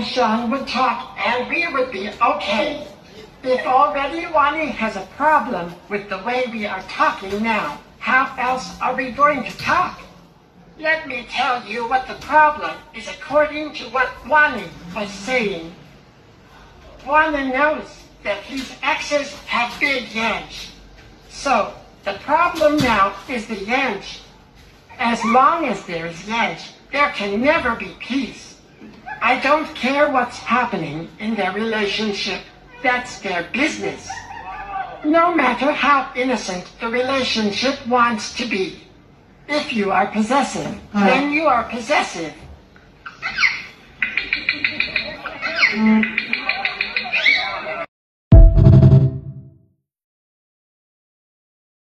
and Shaun would talk and we would be okay. If already Wani has a problem with the way we are talking now, how else are we going to talk? Let me tell you what the problem is according to what Wani was saying. Wani knows that his exes have big yansh. So, the problem now is the yansh. As long as there is yansh, there can never be peace. I don't care what's happening in their relationship. That's their business. No matter how innocent the relationship wants to be. If you are possessive, then you are possessive.